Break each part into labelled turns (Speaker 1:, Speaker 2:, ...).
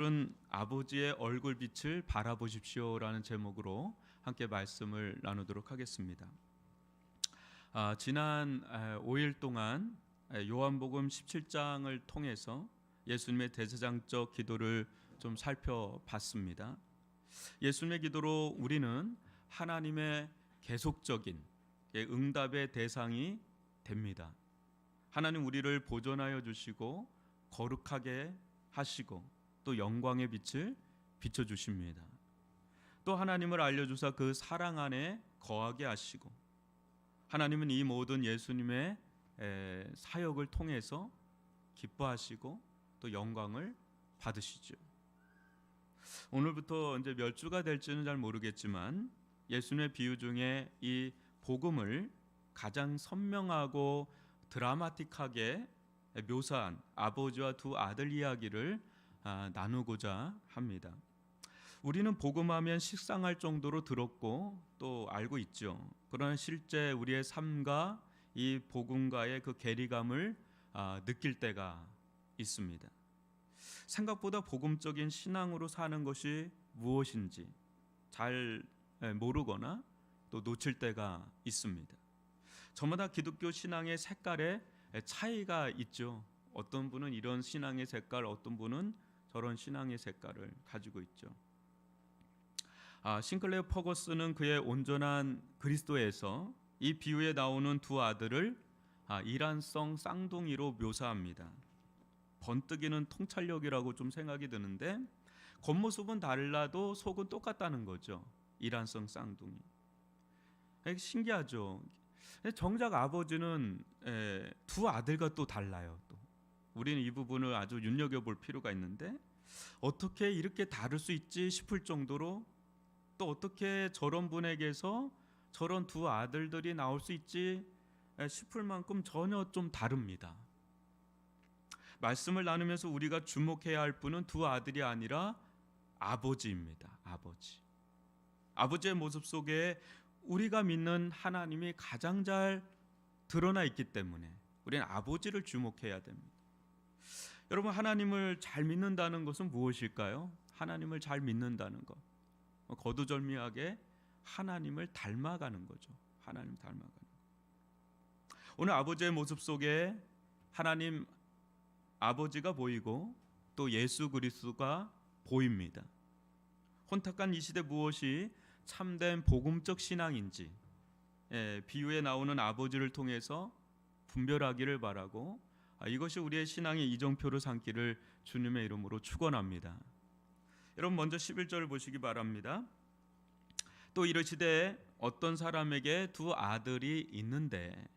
Speaker 1: 오늘은 아버지의 얼굴빛을 바라보십시오라는 제목으로 함께 말씀을 나누도록 하겠습니다. 지난 5일 동안 요한복음 17장을 통해서 예수님의 대제사장적 기도를 좀 살펴봤습니다. 예수님의 기도로 우리는 하나님의 계속적인 응답의 대상이 됩니다. 하나님 우리를 보존하여 주시고 거룩하게 하시고 또 영광의 빛을 비춰주십니다. 또 하나님을 알려주사 그 사랑 안에 거하게 하시고, 하나님은 이 모든 예수님의 사역을 통해서 기뻐하시고 또 영광을 받으시죠. 오늘부터 이제 몇 주가 될지는 잘 모르겠지만 예수님의 비유 중에 이 복음을 가장 선명하고 드라마틱하게 묘사한 아버지와 두 아들 이야기를 나누고자 합니다. 우리는 복음하면 식상할 정도로 들었고 또 알고 있죠. 그러나 실제 우리의 삶과 이 복음과의 그 괴리감을 느낄 때가 있습니다. 생각보다 복음적인 신앙으로 사는 것이 무엇인지 잘 모르거나 또 놓칠 때가 있습니다. 저마다 기독교 신앙의 색깔에 차이가 있죠. 어떤 분은 이런 신앙의 색깔, 어떤 분은 저런 신앙의 색깔을 가지고 있죠. 싱클레어 퍼거슨은 그의 온전한 그리스도에서 이 비유에 나오는 두 아들을 이란성 쌍둥이로 묘사합니다. 번뜩이는 통찰력이라고 좀 생각이 드는데, 겉모습은 달라도 속은 똑같다는 거죠. 이란성 쌍둥이. 신기하죠. 정작 아버지는 두 아들과 또 달라요. 또 우리는 이 부분을 아주 눈여겨볼 필요가 있는데, 어떻게 이렇게 다를 수 있지 싶을 정도로, 또 어떻게 저런 분에게서 저런 두 아들들이 나올 수 있지 싶을 만큼 전혀 좀 다릅니다. 말씀을 나누면서 우리가 주목해야 할 분은 두 아들이 아니라 아버지입니다. 아버지의 모습 속에 우리가 믿는 하나님이 가장 잘 드러나 있기 때문에 우리는 아버지를 주목해야 됩니다. 여러분, 하나님을 잘 믿는다는 것은 무엇일까요? 하나님을 잘 믿는다는 것, 거두절미하게 하나님을 닮아가는 거죠. 하나님 닮아가는 것. 오늘 아버지의 모습 속에 하나님 아버지가 보이고 또 예수 그리스도가 보입니다. 혼탁한 이 시대 무엇이 참된 복음적 신앙인지 비유에 나오는 아버지를 통해서 분별하기를 바라고, 이것이 우리의 신앙의 이정표로 삼기를 주님의 이름으로 축원합니다. 여러분, 먼저 11절을 보시기 바랍니다. 또 이르시되 어떤 사람에게 두 아들이 있는데,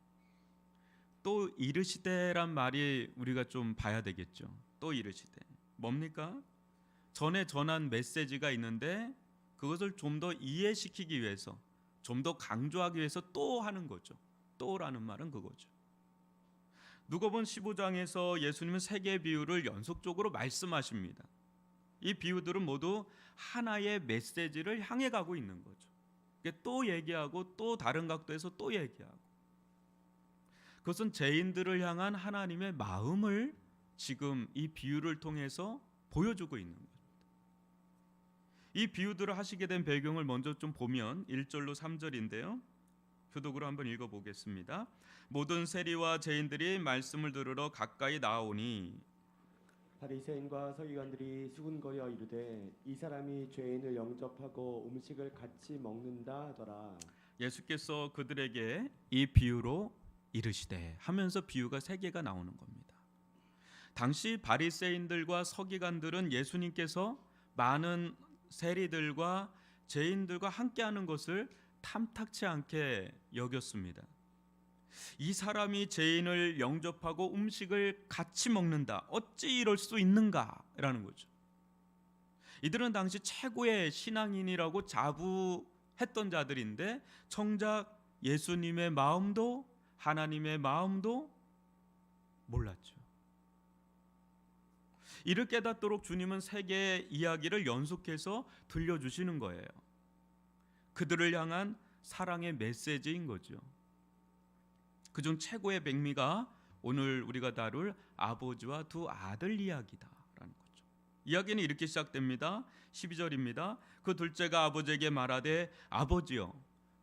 Speaker 1: 또 이르시되란 말이 우리가 좀 봐야 되겠죠. 또 이르시되 뭡니까? 전에 전한 메시지가 있는데 그것을 좀 더 이해시키기 위해서, 좀 더 강조하기 위해서 또 하는 거죠. 또라는 말은 그거죠. 누가복음 15장에서 예수님은 세 개의 비유를 연속적으로 말씀하십니다. 이 비유들은 모두 하나의 메시지를 향해 가고 있는 거죠. 또 얘기하고 또 다른 각도에서 또 얘기하고, 그것은 죄인들을 향한 하나님의 마음을 지금 이 비유를 통해서 보여주고 있는 거죠. 이 비유들을 하시게 된 배경을 먼저 좀 보면 1절로 3절인데요. 교독으로 한번 읽어보겠습니다. 모든 세리와 죄인들이 말씀을 들으러 가까이 나오니
Speaker 2: 바리새인과 서기관들이 수군거려 이르되 이 사람이 죄인을 영접하고 음식을 같이 먹는다 하더라.
Speaker 1: 예수께서 그들에게 이 비유로 이르시되 하면서 비유가 세 개가 나오는 겁니다. 당시 바리새인들과 서기관들은 예수님께서 많은 세리들과 죄인들과 함께하는 것을 탐탁치 않게 여겼습니다. 이 사람이 죄인을 영접하고 음식을 같이 먹는다, 어찌 이럴 수 있는가라는 거죠. 이들은 당시 최고의 신앙인이라고 자부했던 자들인데, 정작 예수님의 마음도 하나님의 마음도 몰랐죠. 이를 깨닫도록 주님은 세 개의 이야기를 연속해서 들려주시는 거예요. 그들을 향한 사랑의 메시지인 거죠. 그중 최고의 백미가 오늘 우리가 다룰 아버지와 두 아들 이야기다라는 거죠. 이야기는 이렇게 시작됩니다. 12절입니다. 그 둘째가 아버지에게 말하되 아버지여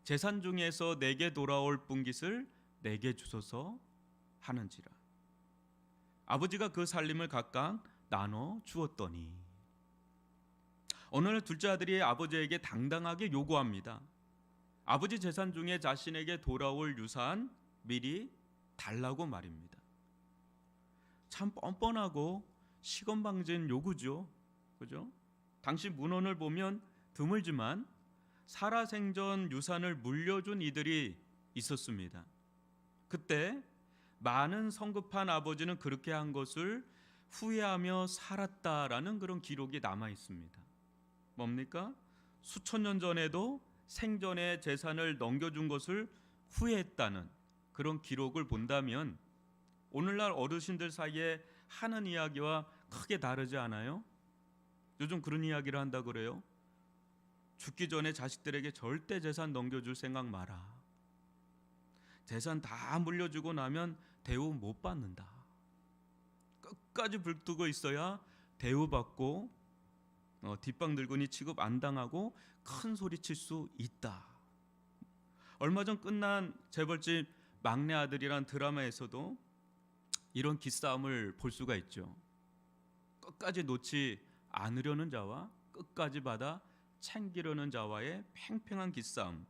Speaker 1: 재산 중에서 내게 돌아올 분깃을 내게 주소서 하는지라. 아버지가 그 살림을 각각 나눠 주었더니 어느 날 둘째 아들이 아버지에게 당당하게 요구합니다. 아버지 재산 중에 자신에게 돌아올 유산 미리 달라고 말입니다. 참 뻔뻔하고 시건방진 요구죠. 그죠? 당시 문헌을 보면 드물지만 살아생전 유산을 물려준 이들이 있었습니다. 그때 많은 성급한 아버지는 그렇게 한 것을 후회하며 살았다라는 그런 기록이 남아 있습니다. 뭡니까? 수천 년 전에도 생전에 재산을 넘겨준 것을 후회했다는 그런 기록을 본다면 오늘날 어르신들 사이에 하는 이야기와 크게 다르지 않아요? 요즘 그런 이야기를 한다 그래요. 죽기 전에 자식들에게 절대 재산 넘겨줄 생각 마라. 재산 다 물려주고 나면 대우 못 받는다. 끝까지 불뜨고 있어야 대우받고 뒷방 늙은이 취급 안 당하고 큰 소리 칠 수 있다. 얼마 전 끝난 재벌집 막내 아들이란 드라마에서도 이런 기싸움을 볼 수가 있죠. 끝까지 놓지 않으려는 자와 끝까지 받아 챙기려는 자와의 팽팽한 기싸움.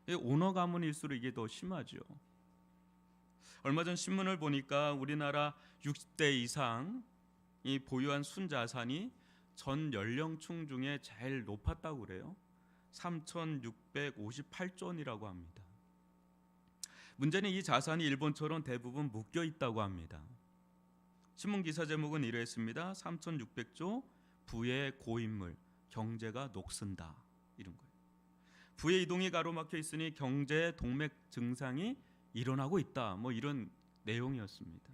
Speaker 1: 오너 가문일수록 이게 더 심하죠. 얼마 전 신문을 보니까 우리나라 60대 이상이 보유한 순자산이 전 연령층 중에 제일 높았다고 그래요. 3,658조 원이라고 합니다. 문제는 이 자산이 일본처럼 대부분 묶여 있다고 합니다. 신문 기사 제목은 이랬습니다. 3,600조 부의 고인물, 경제가 녹슨다, 이런 거예요. 부의 이동이 가로막혀 있으니 경제 동맥 증상이 일어나고 있다, 뭐 이런 내용이었습니다.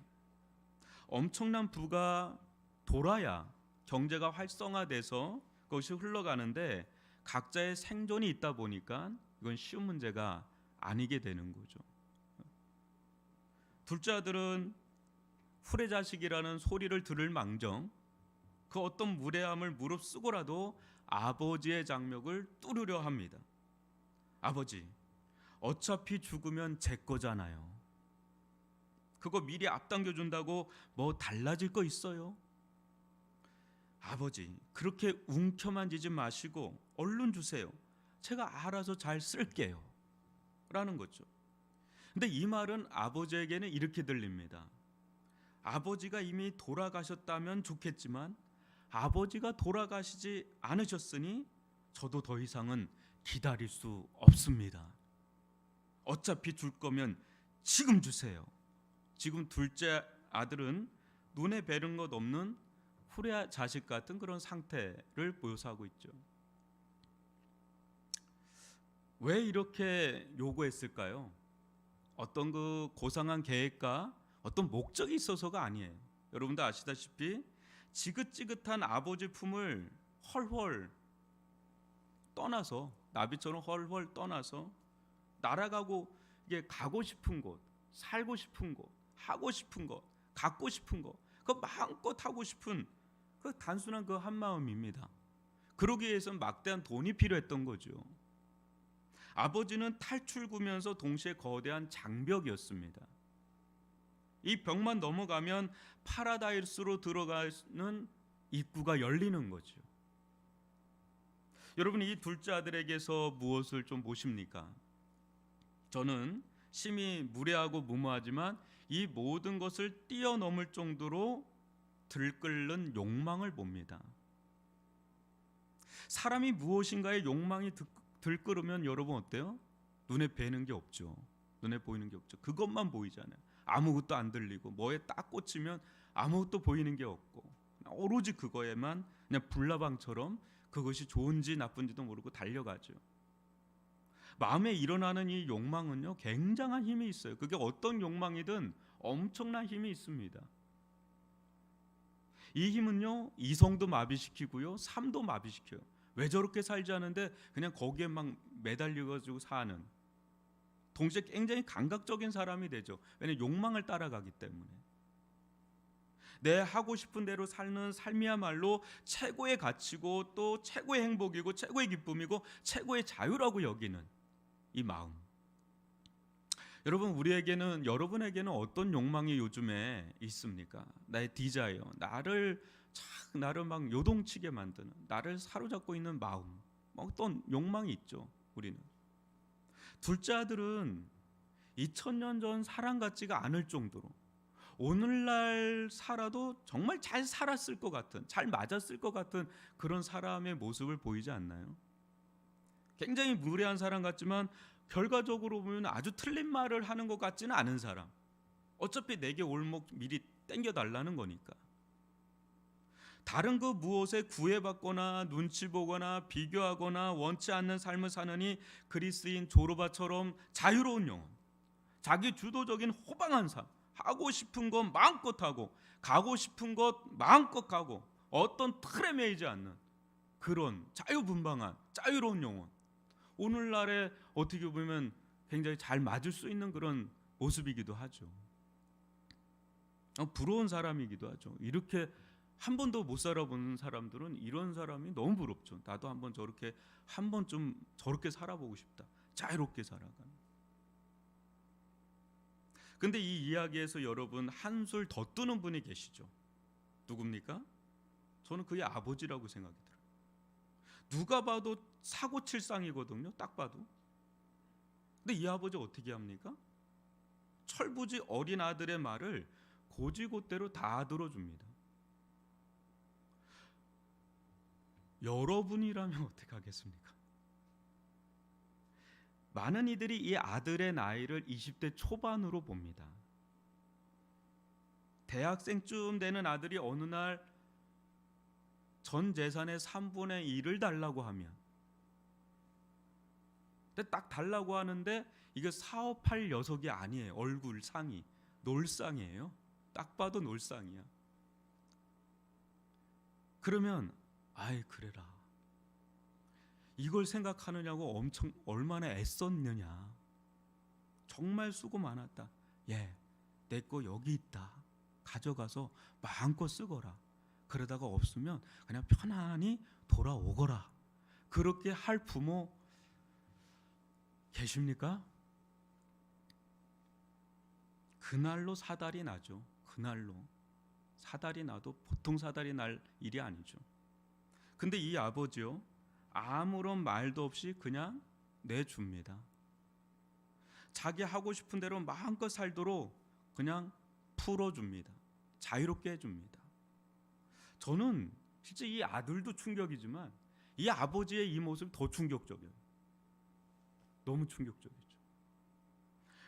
Speaker 1: 엄청난 부가 돌아야 경제가 활성화돼서 그것이 흘러가는데 각자의 생존이 있다 보니까 이건 쉬운 문제가 아니게 되는 거죠. 둘째 아들은 후레자식이라는 소리를 들을 망정 그 어떤 무례함을 무릅쓰고라도 아버지의 장맥을 뚫으려 합니다. 아버지, 어차피 죽으면 제 거잖아요. 그거 미리 앞당겨 준다고 뭐 달라질 거 있어요? 아버지, 그렇게 웅켜만지지 마시고 얼른 주세요. 제가 알아서 잘 쓸게요. 라는 거죠. 근데 이 말은 아버지에게는 이렇게 들립니다. 아버지가 이미 돌아가셨다면 좋겠지만 아버지가 돌아가시지 않으셨으니 저도 더 이상은 기다릴 수 없습니다. 어차피 줄 거면 지금 주세요. 지금 둘째 아들은 눈에 뵈는 것 없는 후레 자식 같은 그런 상태를 묘사하고 있죠. 왜 이렇게 요구했을까요? 어떤 그 고상한 계획과 어떤 목적이 있어서가 아니에요. 여러분도 아시다시피 지긋지긋한 아버지 품을 헐헐 떠나서 나비처럼 헐헐 떠나서 날아가고 이게 가고 싶은 곳, 살고 싶은 곳, 하고 싶은 것, 갖고 싶은 것, 그 마음껏 하고 싶은 그 단순한 그 한 마음입니다. 그러기 위해서는 막대한 돈이 필요했던 거죠. 아버지는 탈출구면서 동시에 거대한 장벽이었습니다. 이 벽만 넘어가면 파라다이스로 들어가는 입구가 열리는 거죠. 여러분, 이 둘째 아들에게서 무엇을 좀 보십니까? 저는 심히 무례하고 무모하지만 이 모든 것을 뛰어넘을 정도로 들끓는 욕망을 봅니다. 사람이 무엇인가에 욕망이 들끓으면 여러분 어때요? 눈에 뵈는 게 없죠. 눈에 보이는 게 없죠. 그것만 보이잖아요. 아무것도 안 들리고 뭐에 딱 꽂히면 아무것도 보이는 게 없고 오로지 그거에만 그냥 불나방처럼 그것이 좋은지 나쁜지도 모르고 달려가죠. 마음에 일어나는 이 욕망은요, 굉장한 힘이 있어요. 그게 어떤 욕망이든 엄청난 힘이 있습니다. 이 힘은요, 이성도 마비시키고요, 삶도 마비시켜요. 왜 저렇게 살지 않은데 그냥 거기에 막 매달려가지고 사는, 동시에 굉장히 감각적인 사람이 되죠. 왜냐하면 욕망을 따라가기 때문에. 내 하고 싶은 대로 사는 삶이야말로 최고의 가치고 또 최고의 행복이고 최고의 기쁨이고 최고의 자유라고 여기는 이 마음. 여러분, 여러분에게는 어떤 욕망이 요즘에 있습니까? 나의 디자이어, 나를 막 요동치게 만드는, 나를 사로잡고 있는 마음, 어떤 욕망이 있죠. 우리는 둘째 아들은 2000년 전 사람 같지가 않을 정도로 오늘날 살아도 정말 잘 살았을 것 같은, 잘 맞았을 것 같은 그런 사람의 모습을 보이지 않나요? 굉장히 무례한 사람 같지만 결과적으로 보면 아주 틀린 말을 하는 것 같지는 않은 사람. 어차피 내게 올목 미리 땡겨달라는 거니까. 다른 그 무엇에 구애받거나 눈치 보거나 비교하거나 원치 않는 삶을 사느니 그리스인 조르바처럼 자유로운 영혼, 자기 주도적인 호방한 삶, 하고 싶은 것 마음껏 하고 가고 싶은 것 마음껏 가고 어떤 틀에 매이지 않는 그런 자유분방한 자유로운 영혼, 오늘날에 어떻게 보면 굉장히 잘 맞을 수 있는 그런 모습이기도 하죠. 부러운 사람이기도 하죠. 이렇게 한 번도 못 살아보는 사람들은 이런 사람이 너무 부럽죠. 나도 한 번쯤 저렇게 살아보고 싶다. 자유롭게 살아가는. 근데 이 이야기에서 여러분 한술 더 뜨는 분이 계시죠. 누굽니까? 저는 그의 아버지라고 생각이 들어요. 누가 봐도 사고칠상이거든요. 딱 봐도. 근데 이 아버지 어떻게 합니까? 철부지 어린 아들의 말을 고지고대로 다 들어줍니다. 여러분이라면 어떻게 하겠습니까? 많은 이들이 이 아들의 나이를 20대 초반으로 봅니다. 대학생쯤 되는 아들이 어느 날 전 재산의 3분의 1을 달라고 하면, 근데 딱 달라고 하는데 이게 사업할 녀석이 아니에요. 얼굴 상이 놀상이에요. 딱 봐도 놀상이야. 그러면 아이 그래라, 이걸 생각하느냐고 얼마나 애썼느냐. 정말 수고 많았다. 내 거 여기 있다. 가져가서 마음껏 쓰거라. 그러다가 없으면 그냥 편안히 돌아오거라. 그렇게 할 부모 계십니까? 그날로 사달이 나죠. 그날로 사달이 나도 보통 사달이 날 일이 아니죠. 근데 이 아버지요, 아무런 말도 없이 그냥 내줍니다. 자기 하고 싶은 대로 마음껏 살도록 그냥 풀어줍니다. 자유롭게 해줍니다. 저는 실제 이 아들도 충격이지만 이 아버지의 이 모습이 더 충격적이에요. 너무 충격적이죠.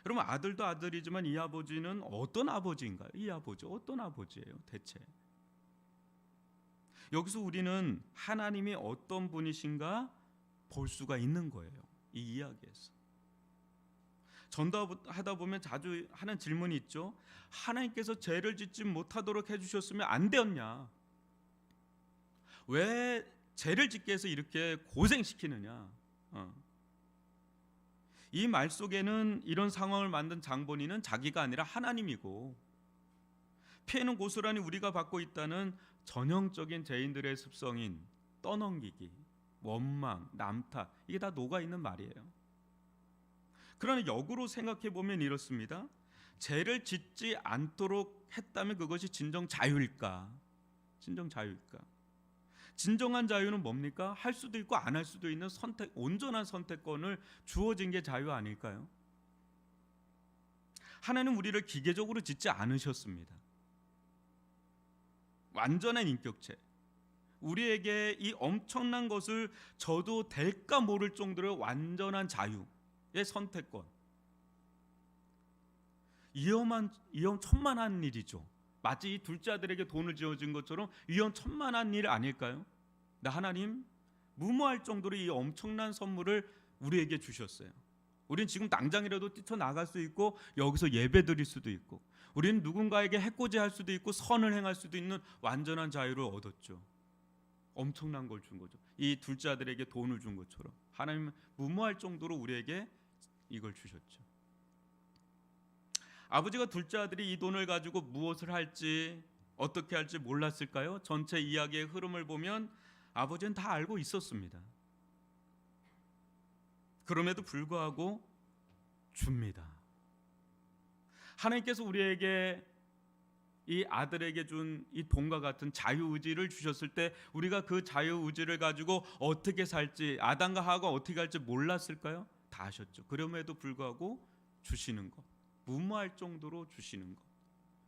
Speaker 1: 여러분, 아들도 아들이지만 이 아버지는 어떤 아버지인가요? 이 아버지 어떤 아버지예요 대체? 여기서 우리는 하나님이 어떤 분이신가 볼 수가 있는 거예요. 이 이야기에서. 전도하다 보면 자주 하는 질문이 있죠. 하나님께서 죄를 짓지 못하도록 해주셨으면 안 되었냐? 왜 죄를 짓게 해서 이렇게 고생시키느냐? 이 말 속에는 이런 상황을 만든 장본인은 자기가 아니라 하나님이고, 피해는 고스란히 우리가 받고 있다는 전형적인 죄인들의 습성인 떠넘기기, 원망, 남탓, 이게 다 녹아있는 말이에요. 그러나 역으로 생각해 보면 이렇습니다. 죄를 짓지 않도록 했다면 그것이 진정 자유일까? 진정 자유일까? 진정한 자유는 뭡니까? 할 수도 있고 안 할 수도 있는 선택, 온전한 선택권을 주어진 게 자유 아닐까요? 하나님은 우리를 기계적으로 짓지 않으셨습니다. 완전한 인격체, 우리에게 이 엄청난 것을 줘도 될까 모를 정도로 완전한 자유의 선택권. 위험천만한 일이죠. 마치 이 둘째 아들에게 돈을 지어준 것처럼 위험천만한 일 아닐까요? 근데 하나님 무모할 정도로 이 엄청난 선물을 우리에게 주셨어요. 우리는 지금 당장이라도 뛰쳐나갈 수 있고 여기서 예배 드릴 수도 있고, 우리는 누군가에게 해코지할 수도 있고 선을 행할 수도 있는 완전한 자유를 얻었죠. 엄청난 걸 준 거죠. 이 둘째 아들에게 돈을 준 것처럼 하나님은 무모할 정도로 우리에게 이걸 주셨죠. 아버지가 둘째 아들이 이 돈을 가지고 무엇을 할지 어떻게 할지 몰랐을까요? 전체 이야기의 흐름을 보면 아버지는 다 알고 있었습니다. 그럼에도 불구하고 줍니다. 하나님께서 우리에게 이 아들에게 준 이 돈과 같은 자유의지를 주셨을 때 우리가 그 자유의지를 가지고 어떻게 살지, 아담과 하와가 어떻게 할지 몰랐을까요? 다 아셨죠. 그럼에도 불구하고 주시는 것, 무모할 정도로 주시는 것,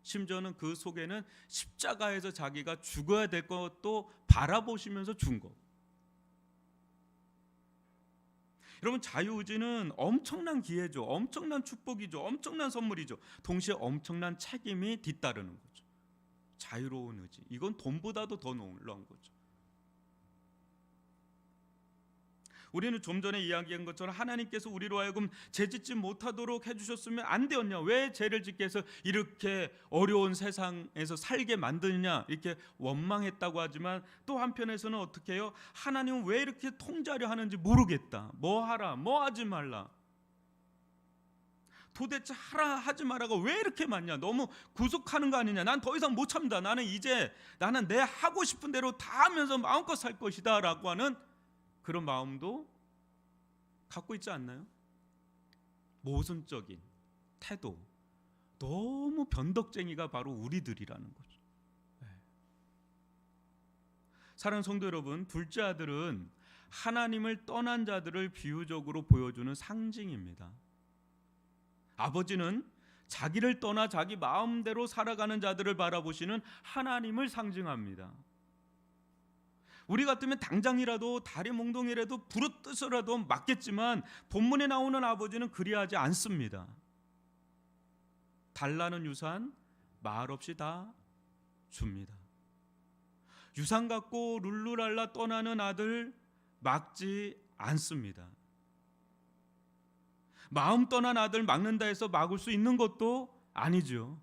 Speaker 1: 심지어는 그 속에는 십자가에서 자기가 죽어야 될 것도 바라보시면서 준 것. 여러분, 자유의지는 엄청난 기회죠. 엄청난 축복이죠. 엄청난 선물이죠. 동시에 엄청난 책임이 뒤따르는 거죠. 자유로운 의지, 이건 돈보다도 더 놀라운 거죠. 우리는 좀 전에 이야기한 것처럼 하나님께서 우리로 하여금 죄짓지 못하도록 해주셨으면 안 되었냐, 왜 죄를 짓게 해서 이렇게 어려운 세상에서 살게 만드느냐, 이렇게 원망했다고 하지만 또 한편에서는 어떻게 해요? 하나님은 왜 이렇게 통제하려 하는지 모르겠다, 뭐 하라 뭐 하지 말라, 도대체 하라 하지 마라가 왜 이렇게 많냐, 너무 구속하는 거 아니냐, 난 더 이상 못 참다, 나는 내 하고 싶은 대로 다 하면서 마음껏 살 것이다 라고 하는 그런 마음도 갖고 있지 않나요? 모순적인 태도, 너무 변덕쟁이가 바로 우리들이라는 거죠. 사랑하는 성도 여러분, 둘째 아들은 하나님을 떠난 자들을 비유적으로 보여주는 상징입니다. 아버지는 자기를 떠나 자기 마음대로 살아가는 자들을 바라보시는 하나님을 상징합니다. 우리 같으면 당장이라도 다리 몽둥이라도 부르뜨서라도 맞겠지만 본문에 나오는 아버지는 그리하지 않습니다. 달라는 유산 말없이 다 줍니다. 유산 갖고 룰루랄라 떠나는 아들 막지 않습니다. 마음 떠난 아들 막는다 해서 막을 수 있는 것도 아니죠.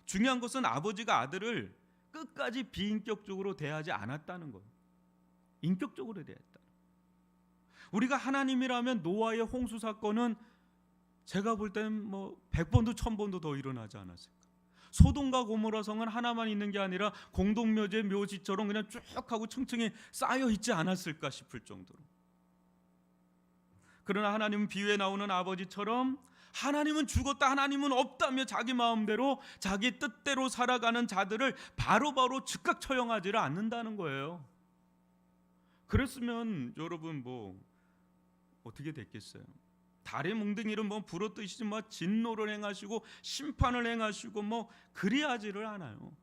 Speaker 1: 중요한 것은 아버지가 아들을 끝까지 비인격적으로 대하지 않았다는 거예요. 인격적으로 대했다. 우리가 하나님이라면 노아의 홍수 사건은 제가 볼 때는 100번도 1000번도 더 일어나지 않았을까. 소돔과 고모라 성은 하나만 있는 게 아니라 공동묘지의 묘지처럼 그냥 쭉 하고 층층이 쌓여 있지 않았을까 싶을 정도로. 그러나 하나님은 비유에 나오는 아버지처럼 하나님은 죽었다, 하나님은 없다며 자기 마음대로 자기 뜻대로 살아가는 자들을 바로바로 즉각 처형하지를 않는다는 거예요. 그랬으면 여러분 어떻게 됐겠어요? 다리 뭉둥이를 부러뜨시지 진노를 행하시고 심판을 행하시고 그리하지를 않아요.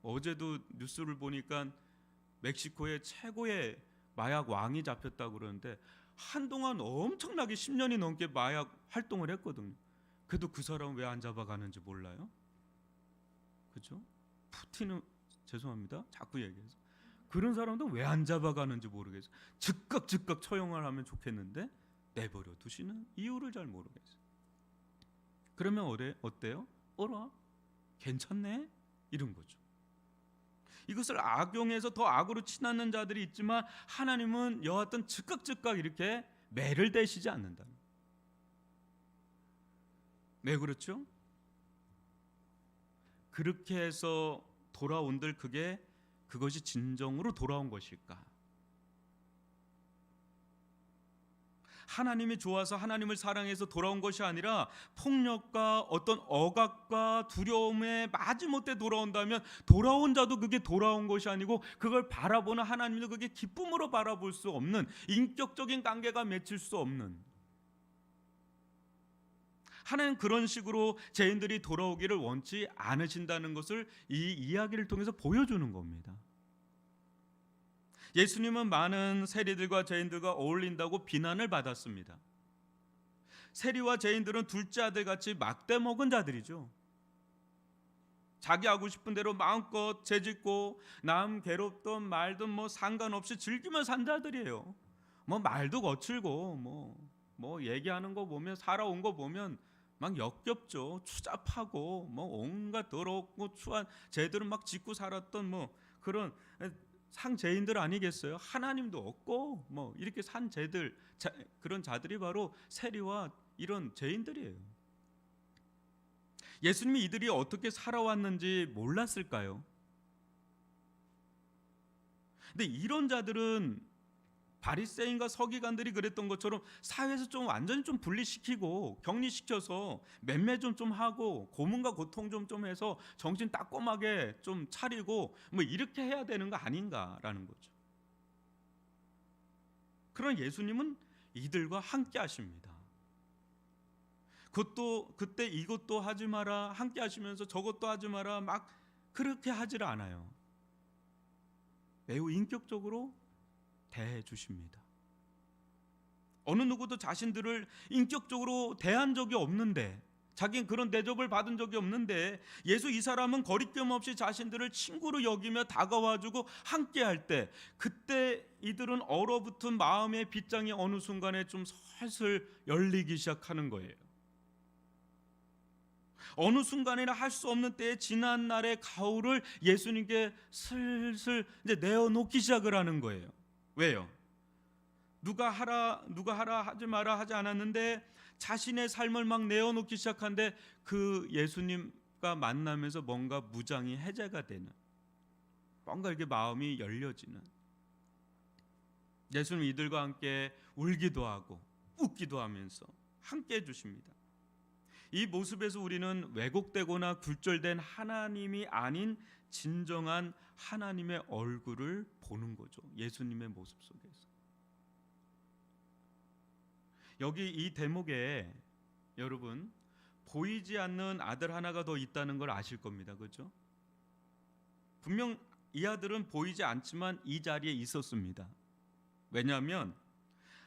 Speaker 1: 어제도 뉴스를 보니까 멕시코의 최고의 마약 왕이 잡혔다고 그러는데 한동안 엄청나게 10년이 넘게 마약 활동을 했거든요. 그래도 그 사람은 왜 안 잡아가는지 몰라요? 그렇죠? 푸틴은 죄송합니다. 자꾸 얘기해서 그런 사람도 왜 안 잡아가는지 모르겠어요. 즉각 처형을 하면 좋겠는데 내버려 두시는 이유를 잘 모르겠어요. 그러면 어때요? 어라? 괜찮네? 이런 거죠. 이것을 악용해서 더 악으로 치닫는 자들이 있지만 하나님은 여하튼 즉각 이렇게 매를 대시지 않는다. 네, 그렇죠? 그렇게 해서 돌아온들 그것이 진정으로 돌아온 것일까? 하나님이 좋아서 하나님을 사랑해서 돌아온 것이 아니라 폭력과 어떤 억압과 두려움에 마지못해 돌아온다면 돌아온 자도 그게 돌아온 것이 아니고 그걸 바라보는 하나님도 그게 기쁨으로 바라볼 수 없는, 인격적인 관계가 맺힐 수 없는, 하나님 그런 식으로 죄인들이 돌아오기를 원치 않으신다는 것을 이 이야기를 통해서 보여주는 겁니다. 예수님은 많은 세리들과 죄인들과 어울린다고 비난을 받았습니다. 세리와 죄인들은 둘째 아들같이 막대 먹은 자들이죠. 자기 하고 싶은 대로 마음껏 죄짓고 남 괴롭던 말든 상관없이 즐기며 산 자들이에요. 말도 거칠고 얘기하는 거 보면, 살아온 거 보면 막 역겹죠. 추잡하고 온갖 더럽고 추한 죄들은 막 짓고 살았던 그런 상죄인들 아니겠어요? 하나님도 없고 이렇게 산 죄들, 그런 자들이 바로 세리와 이런 죄인들이에요. 예수님이 이들이 어떻게 살아왔는지 몰랐을까요? 근데 이런 자들은 바리새인과 서기관들이 그랬던 것처럼 사회에서 좀 완전히 좀 분리시키고 격리시켜서 맴매 좀 하고 고문과 고통 좀 해서 정신 따끔하게 좀 차리고 뭐 이렇게 해야 되는 거 아닌가라는 거죠. 그런 예수님은 이들과 함께 하십니다. 그때 이것도 하지 마라, 함께 하시면서 저것도 하지 마라, 막 그렇게 하질 않아요. 매우 인격적으로 대해 주십니다. 어느 누구도 자신들을 인격적으로 대한 적이 없는데, 자기는 그런 대접을 받은 적이 없는데 예수 이 사람은 거리낌 없이 자신들을 친구로 여기며 다가와주고 함께할 때, 그때 이들은 얼어붙은 마음의 빗장이 어느 순간에 좀 슬슬 열리기 시작하는 거예요. 어느 순간에나 할 수 없는 때에 지난 날의 가오를 예수님께 슬슬 이제 내어놓기 시작을 하는 거예요. 왜요? 누가 하라 하지 마라 하지 않았는데 자신의 삶을 막 내어놓기 시작한데, 그 예수님과 만나면서 뭔가 무장이 해제가 되는, 뭔가 이렇게 마음이 열려지는, 예수님 이들과 함께 울기도 하고 웃기도 하면서 함께 해주십니다. 이 모습에서 우리는 왜곡되거나 굴절된 하나님이 아닌 진정한 하나님의 얼굴을 보는 거죠. 예수님의 모습 속에서. 여기 이 대목에 여러분, 보이지 않는 아들 하나가 더 있다는 걸 아실 겁니다. 그렇죠? 분명 이 아들은 보이지 않지만 이 자리에 있었습니다. 왜냐하면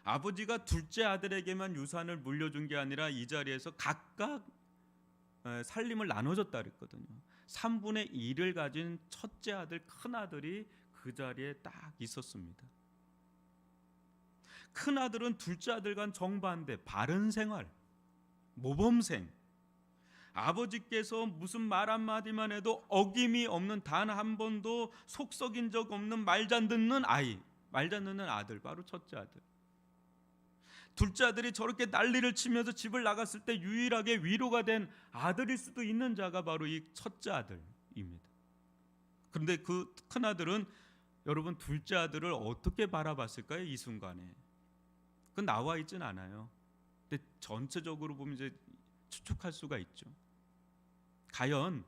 Speaker 1: 아버지가 둘째 아들에게만 유산을 물려준 게 아니라 이 자리에서 각각 살림을 나눠줬다 그랬거든요. 3분의 1을 가진 첫째 아들, 큰 아들이 그 자리에 딱 있었습니다. 큰 아들은 둘째 아들과는 정반대, 바른 생활, 모범생, 아버지께서 무슨 말 한마디만 해도 어김이 없는, 단 한 번도 속 썩인 적 없는 말 잘 듣는 아이, 말 잘 듣는 아들, 바로 첫째 아들. 둘째 아들이 저렇게 난리를 치면서 집을 나갔을 때 유일하게 위로가 된 아들일 수도 있는 자가 바로 이 첫째 아들입니다. 그런데 그 큰 아들은, 여러분, 둘째 아들을 어떻게 바라봤을까요? 이 순간에 그건 나와 있진 않아요. 근데 전체적으로 보면 이제 추측할 수가 있죠. 과연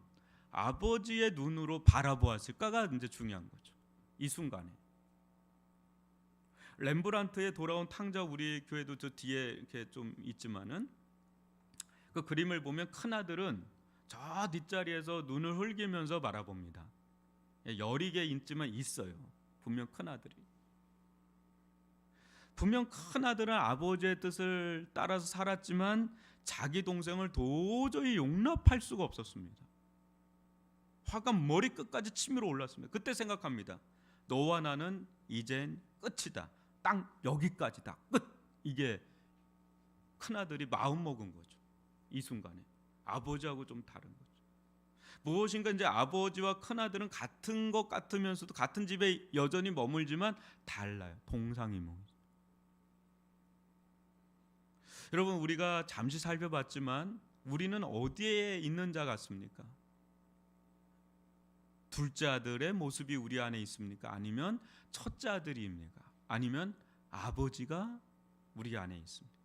Speaker 1: 아버지의 눈으로 바라보았을까가 이제 중요한 거죠. 이 순간에 렘브란트의 돌아온 탕자, 우리 교회도 저 뒤에 이렇게 좀 있지만은 그 그림을 보면 큰 아들은 저 뒷자리에서 눈을 흘기면서 바라봅니다. 여리게 있지만 있어요. 분명 큰 아들이. 분명 큰 아들은 아버지의 뜻을 따라서 살았지만 자기 동생을 도저히 용납할 수가 없었습니다. 화가 머리끝까지 치밀어 올랐습니다. 그때 생각합니다. 너와 나는 이젠 끝이다. 딱 여기까지다. 끝. 이게 큰아들이 마음먹은 거죠. 이 순간에 아버지하고 좀 다른 거죠. 무엇인가 이제 아버지와 큰아들은 같은 것 같으면서도 같은 집에 여전히 머물지만 달라요. 동상이몽. 여러분, 우리가 잠시 살펴봤지만 우리는 어디에 있는 자 같습니까? 둘째 아들의 모습이 우리 안에 있습니까? 아니면 첫째 아들입니까? 아니면 아버지가 우리 안에 있습니다.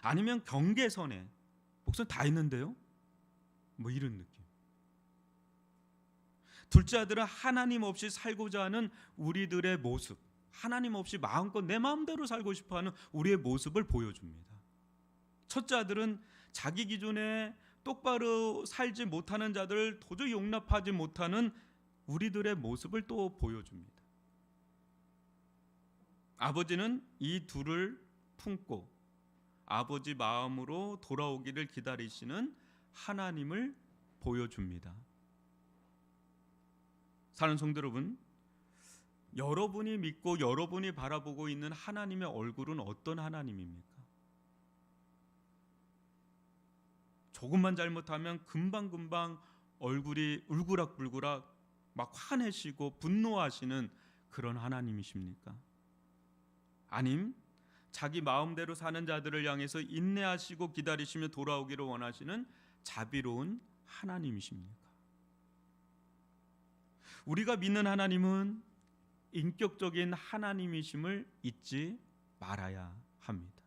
Speaker 1: 아니면 경계선에 목숨 다 있는데요? 뭐 이런 느낌. 둘째 아들은 하나님 없이 살고자 하는 우리들의 모습, 하나님 없이 마음껏 내 마음대로 살고 싶어하는 우리의 모습을 보여줍니다. 첫째 아들은 자기 기준에 똑바로 살지 못하는 자들을 도저히 용납하지 못하는 우리들의 모습을 또 보여줍니다. 아버지는 이 둘을 품고 아버지 마음으로 돌아오기를 기다리시는 하나님을 보여줍니다. 사랑하는 성도 여러분, 여러분이 믿고 여러분이 바라보고 있는 하나님의 얼굴은 어떤 하나님입니까? 조금만 잘못하면 금방금방 얼굴이 울그락불그락 막 화내시고 분노하시는 그런 하나님이십니까? 아님 자기 마음대로 사는 자들을 향해서 인내하시고 기다리시며 돌아오기를 원하시는 자비로운 하나님이십니까? 우리가 믿는 하나님은 인격적인 하나님이심을 잊지 말아야 합니다.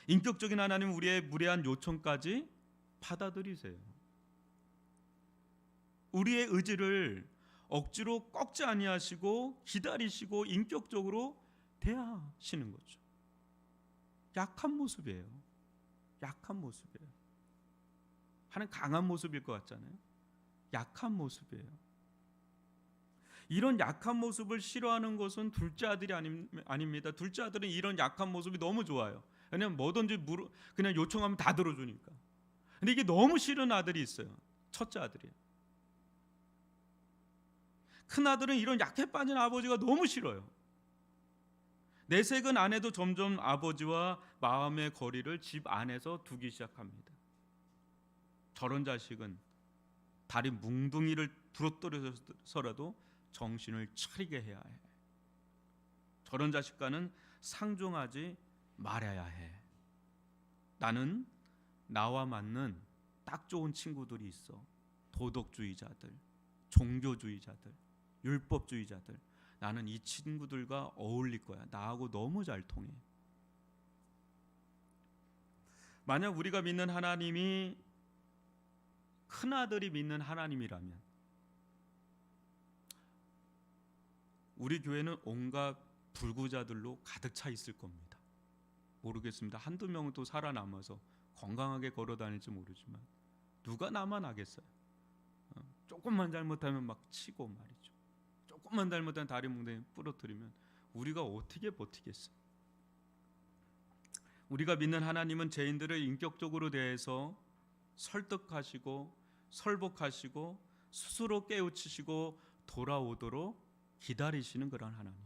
Speaker 1: 인격적인 하나님은 우리의 무례한 요청까지 받아들이세요. 우리의 의지를 억지로 꺾지 아니하시고 기다리시고 인격적으로 대하시는 거죠. 약한 모습이에요. 약한 모습이에요. 하나님 강한 모습일 것 같잖아요. 약한 모습이에요. 이런 약한 모습을 싫어하는 것은 둘째 아들이 아닙니다. 둘째 아들은 이런 약한 모습이 너무 좋아요. 왜냐하면 뭐든지 그냥 요청하면 다 들어주니까. 근데 이게 너무 싫은 아들이 있어요. 첫째 아들이에요. 큰 아들은 이런 약해 빠진 아버지가 너무 싫어요. 내색은 안 해도 점점 아버지와 마음의 거리를 집 안에서 두기 시작합니다. 저런 자식은 다리 뭉둥이를 부러뜨려서라도 정신을 차리게 해야 해. 저런 자식과는 상종하지 말아야 해. 나는 나와 맞는 딱 좋은 친구들이 있어. 도덕주의자들, 종교주의자들, 율법주의자들. 나는 이 친구들과 어울릴 거야. 나하고 너무 잘 통해. 만약 우리가 믿는 하나님이 큰아들이 믿는 하나님이라면 우리 교회는 온갖 불구자들로 가득 차 있을 겁니다. 모르겠습니다. 한두 명은 또 살아남아서 건강하게 걸어 다닐지 모르지만 누가 나만 하겠어요. 조금만 잘못하면 막 치고 말이죠. 조금만 잘못하면 다리 뭉텅이 부러뜨리면 우리가 어떻게 버티겠어요. 우리가 믿는 하나님은 죄인들을 인격적으로 대해서 설득하시고 설복하시고 스스로 깨우치시고 돌아오도록 기다리시는 그런 하나님.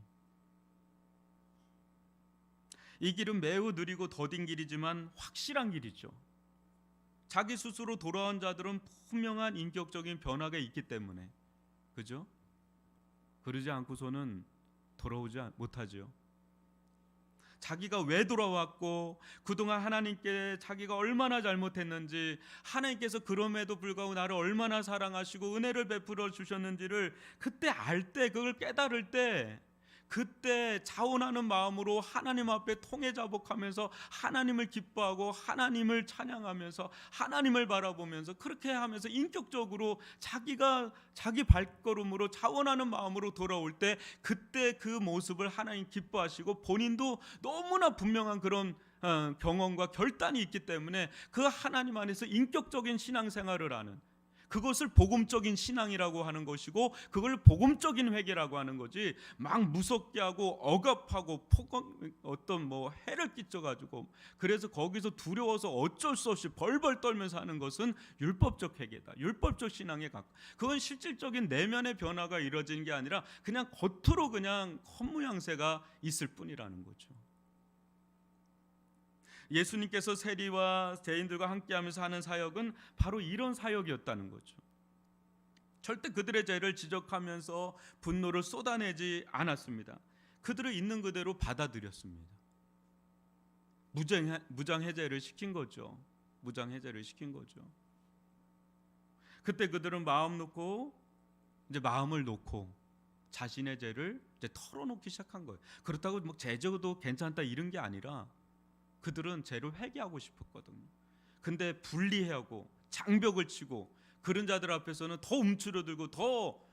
Speaker 1: 이 길은 매우 느리고 더딘 길이지만 확실한 길이죠. 자기 스스로 돌아온 자들은 분명한 인격적인 변화가 있기 때문에, 그죠? 그러지 않고서는 돌아오지 못하죠. 자기가 왜 돌아왔고 그동안 하나님께 자기가 얼마나 잘못했는지, 하나님께서 그럼에도 불구하고 나를 얼마나 사랑하시고 은혜를 베풀어 주셨는지를 그때 알 때, 그걸 깨달을 때, 그때 자원하는 마음으로 하나님 앞에 통회자복하면서 하나님을 기뻐하고 하나님을 찬양하면서 하나님을 바라보면서 그렇게 하면서 인격적으로 자기가 자기 발걸음으로 자원하는 마음으로 돌아올 때, 그때 그 모습을 하나님 기뻐하시고 본인도 너무나 분명한 그런 경험과 결단이 있기 때문에 그 하나님 안에서 인격적인 신앙생활을 하는, 그것을 복음적인 신앙이라고 하는 것이고 그걸 복음적인 회개라고 하는 거지, 막 무섭게 하고 억압하고 어떤 해를 끼쳐가지고 그래서 거기서 두려워서 어쩔 수 없이 벌벌 떨면서 하는 것은 율법적 회개다. 율법적 신앙에 가까워. 그건 실질적인 내면의 변화가 이루어지는 게 아니라 그냥 겉으로 그냥 겉모양새가 있을 뿐이라는 거죠. 예수님께서 세리와 죄인들과 함께하면서 하는 사역은 바로 이런 사역이었다는 거죠. 절대 그들의 죄를 지적하면서 분노를 쏟아내지 않았습니다. 그들을 있는 그대로 받아들였습니다. 무장해제를 시킨 거죠. 무장해제를 시킨 거죠. 그때 그들은 마음을 놓고 자신의 죄를 이제 털어놓기 시작한 거예요. 그렇다고 죄져도 괜찮다 이런 게 아니라 그들은 죄를 회개하고 싶었거든요. 근데 분리하고 장벽을 치고 그런 자들 앞에서는 더 움츠러들고 더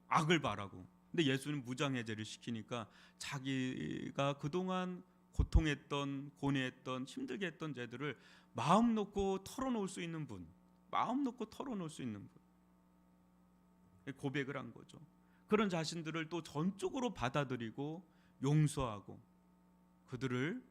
Speaker 1: 악을 바라고. 근데 예수는 무장해제를 시키니까 자기가 그동안 고통했던, 고뇌했던, 힘들게 했던 죄들을 마음 놓고 털어놓을 수 있는 분, 마음 놓고 털어놓을 수 있는 분, 고백을 한 거죠. 그런 자신들을 또 전적으로 받아들이고 용서하고 그들에게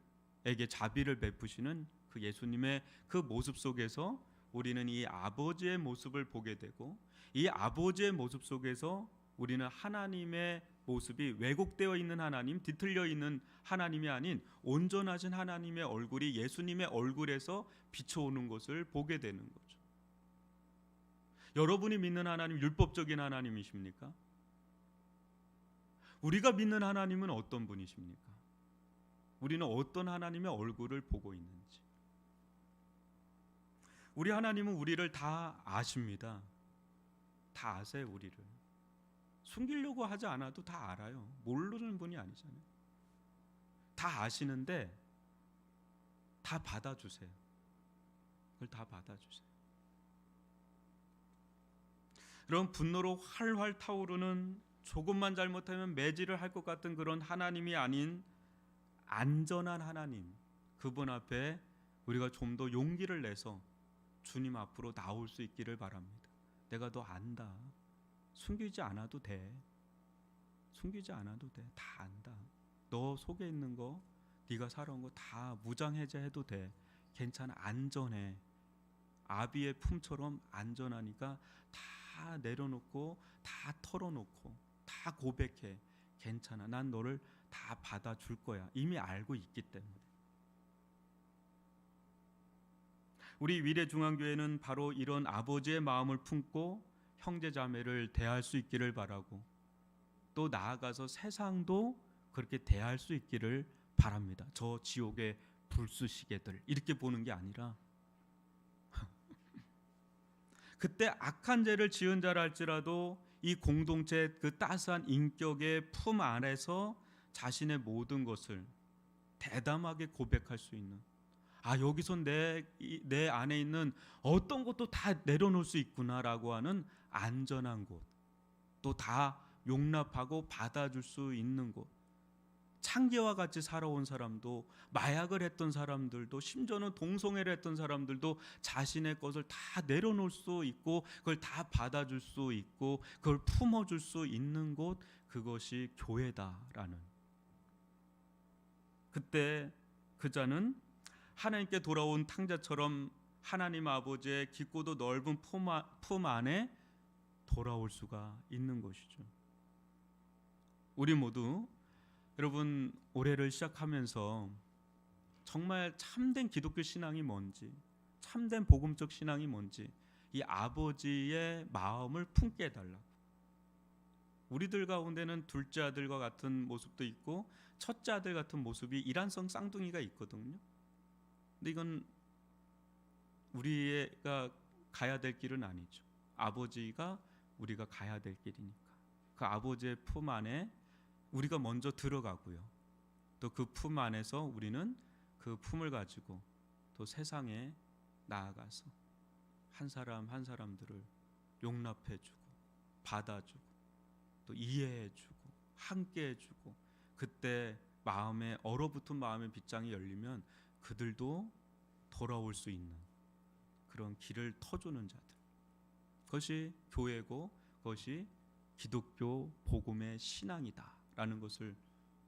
Speaker 1: 자비를 베푸시는 그 예수님의 그 모습 속에서 우리는 이 아버지의 모습을 보게 되고, 이 아버지의 모습 속에서 우리는 하나님의 모습이 왜곡되어 있는 하나님, 뒤틀려 있는 하나님이 아닌 온전하신 하나님의 얼굴이 예수님의 얼굴에서 비춰오는 것을 보게 되는 거죠. 여러분이 믿는 하나님 율법적인 하나님이십니까? 우리가 믿는 하나님은 어떤 분이십니까? 우리는 어떤 하나님의 얼굴을 보고 있는지. 우리 하나님은 우리를 다 아십니다. 다 아세요, 우리를. 숨기려고 하지 않아도 다 알아요. 모르는 분이 아니잖아요. 다 아시는데 다 받아주세요. 그걸 다 받아주세요. 그런 분노로 활활 타오르는, 조금만 잘못하면 매질을 할 것 같은 그런 하나님이 아닌 안전한 하나님, 그분 앞에 우리가 좀 더 용기를 내서 주님 앞으로 나올 수 있기를 바랍니다. 내가 너 안다. 숨기지 않아도 돼. 숨기지 않아도 돼. 다 안다. 너 속에 있는 거, 네가 살아온 거 다 무장해제해도 돼. 괜찮아. 안전해. 아비의 품처럼 안전하니까 다 내려놓고, 다 털어놓고, 다 고백해. 괜찮아. 난 너를 다 받아줄 거야. 이미 알고 있기 때문에. 우리 위례중앙교회는 바로 이런 아버지의 마음을 품고 형제자매를 대할 수 있기를 바라고, 또 나아가서 세상도 그렇게 대할 수 있기를 바랍니다. 저 지옥의 불쑤시개들 이렇게 보는 게 아니라 그때 악한 죄를 지은 자라 할지라도 이 공동체 그 따스한 인격의 품 안에서 자신의 모든 것을 대담하게 고백할 수 있는, 여기서 내 안에 있는 어떤 것도 다 내려놓을 수 있구나라고 하는 안전한 곳, 또 다 용납하고 받아줄 수 있는 곳. 창기와 같이 살아온 사람도, 마약을 했던 사람들도, 심지어는 동성애를 했던 사람들도 자신의 것을 다 내려놓을 수 있고 그걸 다 받아줄 수 있고 그걸 품어줄 수 있는 곳, 그것이 교회다라는. 그때 그 자는 하나님께 돌아온 탕자처럼 하나님 아버지의 깊고도 넓은 품 안에 돌아올 수가 있는 것이죠. 우리 모두 여러분, 올해를 시작하면서 정말 참된 기독교 신앙이 뭔지, 참된 복음적 신앙이 뭔지 이 아버지의 마음을 품게 해달라고. 우리들 가운데는 둘째 아들과 같은 모습도 있고 첫째 아들 같은 모습이 이란성 쌍둥이가 있거든요. 근데 이건 우리가 가야 될 길은 아니죠. 아버지가 우리가 가야 될 길이니까 그 아버지의 품 안에 우리가 먼저 들어가고요. 또 그 품 안에서 우리는 그 품을 가지고 또 세상에 나아가서 한 사람 한 사람들을 용납해주고 받아주고 또 이해해주고 함께해주고, 그때 마음에 얼어붙은 마음의 빗장이 열리면 그들도 돌아올 수 있는 그런 길을 터주는 자들, 그것이 교회고 그것이 기독교 복음의 신앙이다라는 것을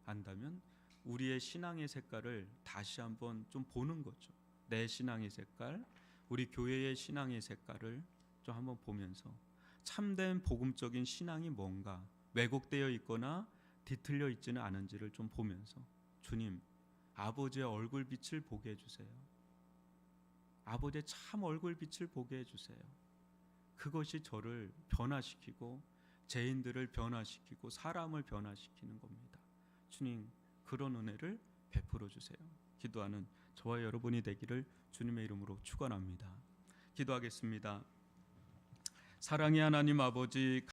Speaker 1: 안다면 우리의 신앙의 색깔을 다시 한번 좀 보는 거죠. 내 신앙의 색깔, 우리 교회의 신앙의 색깔을 좀 한번 보면서 참된 복음적인 신앙이 뭔가, 왜곡되어 있거나 뒤틀려 있지는 않은지를 좀 보면서, 주님, 아버지의 얼굴빛을 보게 해주세요. 아버지의 참 얼굴빛을 보게 해주세요. 그것이 저를 변화시키고 죄인들을 변화시키고 사람을 변화시키는 겁니다. 주님, 그런 은혜를 베풀어 주세요. 기도하는 저와 여러분이 되기를 주님의 이름으로 축원합니다. 기도하겠습니다. 사랑의 하나님 아버지,